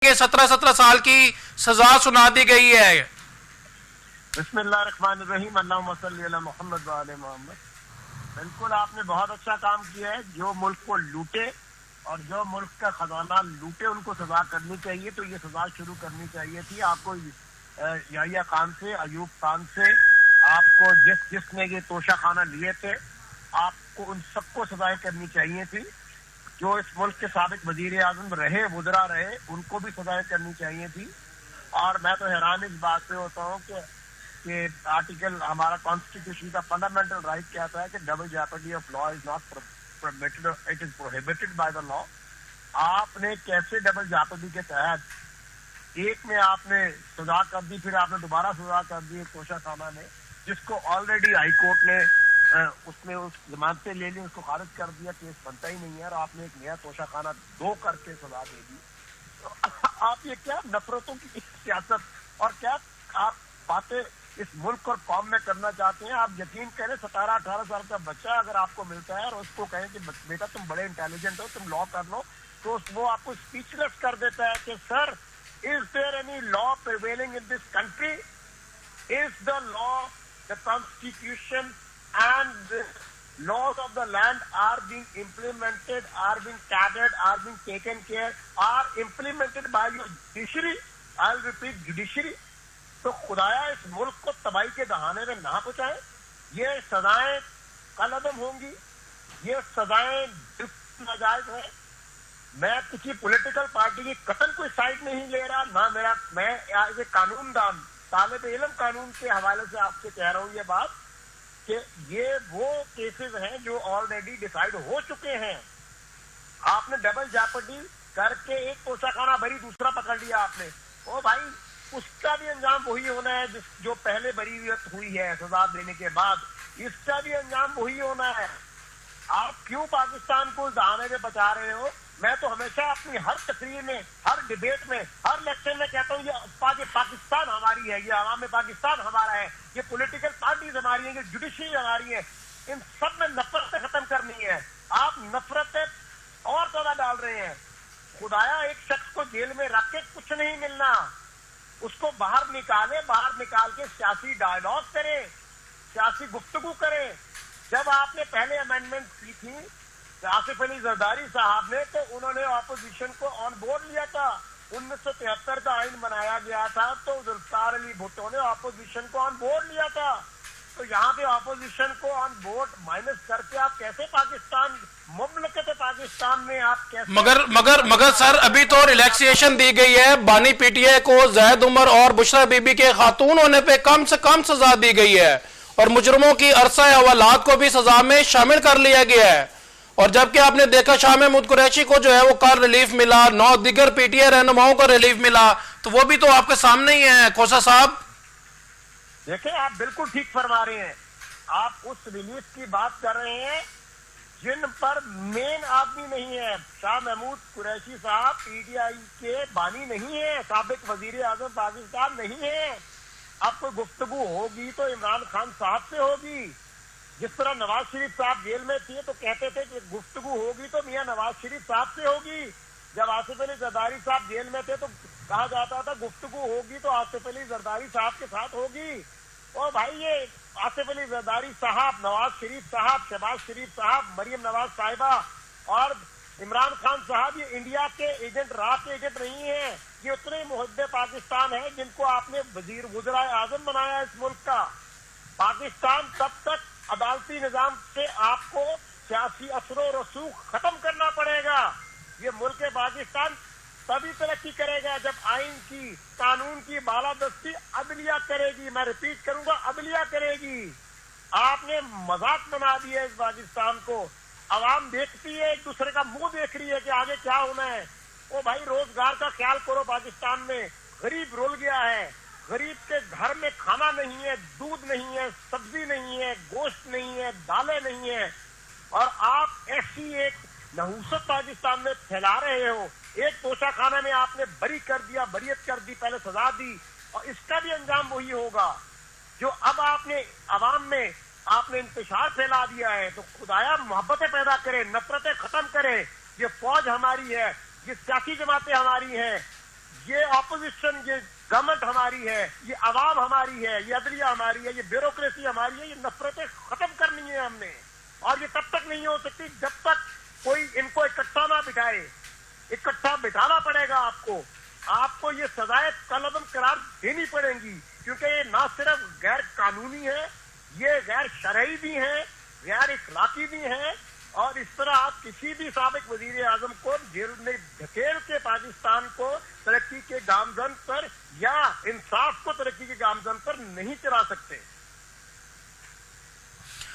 کہ 17 سال کی سزا سنا دی گئی ہے۔ بسم اللہ الرحمن الرحیم، اللہم صلی علی محمد وعلی محمد۔ بالکل آپ نے بہت اچھا کام کیا ہے۔ جو ملک کو لوٹے اور جو ملک کا خزانہ لوٹے ان کو سزا کرنی چاہیے، تو یہ سزا شروع کرنی چاہیے تھی آپ کو۔ یحییٰ خان سے، ایوب خان سے، آپ کو جس نے یہ توشہ خانہ لیے تھے، آپ کو ان سب کو سزائیں کرنی چاہیے تھی۔ جو اس ملک کے سابق وزیر اعظم رہے، وزراء رہے، ان کو بھی سزائیں کرنی چاہیے تھی۔ اور میں تو حیران اس بات سے ہوتا ہوں کہ آرٹیکل ہمارا کانسٹیٹیوشن کا فنڈامنٹل رائٹ کہتا ہے کہ double jeopardy of law is not permitted, it is prohibited by the law. آپ نے کیسے ڈبل جیپرڈی کے تحت ایک میں آپ نے سزا کر دی، پھر آپ نے دوبارہ سزا کر دی توشہ خانہ نے، جس کو آلریڈی ہائی کورٹ نے اس ضمانتیں لے لی، اس کو خارج کر دیا، کیس بنتا ہی نہیں ہے، اور آپ نے ایک نیا توشہ خانہ 2 کر کے سزا دے دی۔ آپ یہ کیا نفرتوں کی سیاست اور کیا آپ باتیں اس ملک اور قوم میں کرنا چاہتے ہیں؟ آپ یقین کریں 17-18 سال کا بچہ اگر آپ کو ملتا ہے اور اس کو کہیں کہ بیٹا تم بڑے انٹیلیجنٹ ہو، تم لا کر لو، تو وہ آپ کو اسپیچلیس کر دیتا ہے کہ سر is there any law prevailing in this country? Is the law, the constitution and the laws of the land are being implemented, are being carried, are being taken care, are implemented by your judiciary? I'll repeat, judiciary. تو خدایا اس ملک کو تباہی کے دہانے میں نہ پہنچائے۔ یہ سزائیں کالعدم ہوں گی، یہ سزائیں ناجائز ہیں۔ میں کسی پولیٹیکل پارٹی کی قطن کوئی سائڈ نہیں لے رہا، نہ میں ایز اے قانون دان، طالب علم قانون کے حوالے سے آپ سے کہہ رہا ہوں یہ بات کہ یہ وہ کیسز ہیں جو آلریڈی ڈیسائیڈ ہو چکے ہیں۔ آپ نے ڈبل جیپرڈی کر کے ایک توشہ خانہ بری دوسرا پکڑ لیا آپ نے، او بھائی اس کا بھی انجام وہی ہونا ہے جو پہلے بریت ہوئی ہے سزا دینے کے بعد، اس کا بھی انجام وہی ہونا ہے۔ آپ کیوں پاکستان کو دہانے میں بچا رہے ہو؟ میں تو ہمیشہ اپنی ہر تقریر میں، ہر ڈبیٹ میں، ہر لیکچر میں کہتا ہوں یہ پاکستان ہماری ہے، یہ عوام پاکستان ہمارا ہے، یہ پولیٹیکل پارٹیز ہماری ہیں، یہ جوڈیشری ہماری ہے۔ ان سب میں نفرتیں ختم کرنی ہے۔ آپ نفرتیں اور زیادہ ڈال رہے ہیں۔ خدایا ایک شخص کو جیل میں رکھ کے کچھ نہیں ملنا، اس کو باہر نکالے، باہر نکال کے سیاسی ڈائیلاگ کرے، سیاسی گفتگو کرے۔ جب آپ نے پہلے امینڈمنٹ کی تھی آصف علی زرداری صاحب نے، تو انہوں نے اپوزیشن کو آن بورڈ لیا تھا۔ 1973 کا آئین بنایا گیا تھا تو ذوالفقار علی بھٹو نے اپوزیشن کو آن بورڈ لیا تھا۔ تو یہاں پہ اپوزیشن کو آن بورڈ مائنس کر کے آپ کیسے پاکستان مملکت پاکستان میں آپ کیسے مگر سر ابھی تو ریلیکسیشن دی گئی ہے، بانی پی ٹی اے کو زید عمر اور بشرا بی بی کے خاتون ہونے پہ کم سے کم سزا دی گئی ہے، اور مجرموں کی عرصہ حوالات کو بھی سزا میں شامل کر لیا گیا ہے۔ اور جبکہ آپ نے دیکھا شاہ محمود قریشی کو جو ہے وہ کل ریلیف ملا، 9 دیگر پی ٹی اے رہنماؤں کو ریلیف ملا، تو وہ بھی تو آپ کے سامنے ہی ہیں کھوسا صاحب۔ دیکھیں آپ بالکل ٹھیک فرما رہے ہیں، آپ اس ریلیف کی بات کر رہے ہیں جن پر مین آدمی نہیں ہے۔ شاہ محمود قریشی صاحب پی ٹی آئی کے بانی نہیں ہیں، سابق وزیر اعظم پاکستان نہیں ہیں۔ اب کوئی گفتگو ہوگی تو عمران خان صاحب سے ہوگی۔ جس طرح نواز شریف صاحب جیل میں تھے تو کہتے تھے کہ گفتگو ہوگی تو میاں نواز شریف صاحب سے ہوگی۔ جب آصف علی زرداری صاحب جیل میں تھے تو کہا جاتا تھا گفتگو ہوگی تو آصف علی زرداری صاحب کے ساتھ ہوگی۔ اور بھائی یہ آصف علی زرداری صاحب، نواز شریف صاحب، شہباز شریف صاحب، مریم نواز صاحبہ اور عمران خان صاحب یہ انڈیا کے ایجنٹ، راہ کے ایجنٹ نہیں ہیں، یہ اتنے محب پاکستان ہیں جن کو آپ نے وزراء اعظم بنایا اس ملک کا۔ پاکستان تب تک عدالتی نظام سے آپ کو سیاسی اثر و رسوخ ختم کرنا پڑے گا۔ یہ ملک پاکستان تبھی ترقی کرے گا جب آئین کی، قانون کی بالادستی عدلیہ کرے گی۔ میں ریپیٹ کروں گا، عدلیہ کرے گی۔ آپ نے مذاق بنا دیا اس پاکستان کو، عوام دیکھتی ہے، ایک دوسرے کا منہ دیکھ رہی ہے کہ آگے کیا ہونا ہے۔ او بھائی روزگار کا خیال کرو، پاکستان میں غریب رول گیا ہے، غریب کے گھر میں کھانا نہیں ہے، دودھ نہیں ہے، سبزی نہیں ہے، گوشت نہیں ہے، دالیں نہیں ہیں، اور آپ ایسی ایک نحوست پاکستان میں پھیلا رہے ہو۔ ایک توشہ خانہ میں آپ نے بریت کر دی، پہلے سزا دی، اور اس کا بھی انجام وہی ہوگا جو اب آپ نے عوام میں آپ نے انتشار پھیلا دیا ہے۔ تو خدایا محبتیں پیدا کرے، نفرتیں ختم کرے۔ یہ فوج ہماری ہے، یہ سیاسی جماعتیں ہماری ہیں، یہ اپوزیشن، یہ گورنمنٹ ہماری ہے، یہ عوام ہماری ہے، یہ عدلیہ ہماری ہے، یہ بیوروکریسی ہماری ہے، یہ نفرتیں ختم کرنی ہے ہم نے. اور یہ تب تک نہیں ہو سکتی جب تک کوئی ان کو اکٹھا نہ بٹھائے. اکٹھا بٹھانا پڑے گا آپ کو یہ سزائے کالعدم قرار دینی پڑیں گی، کیونکہ یہ نہ صرف غیر قانونی ہے، یہ غیر شرعی بھی ہیں، غیر اخلاقی بھی ہیں. اور اس طرح آپ کسی بھی سابق وزیر اعظم کو جیل میں دھکیل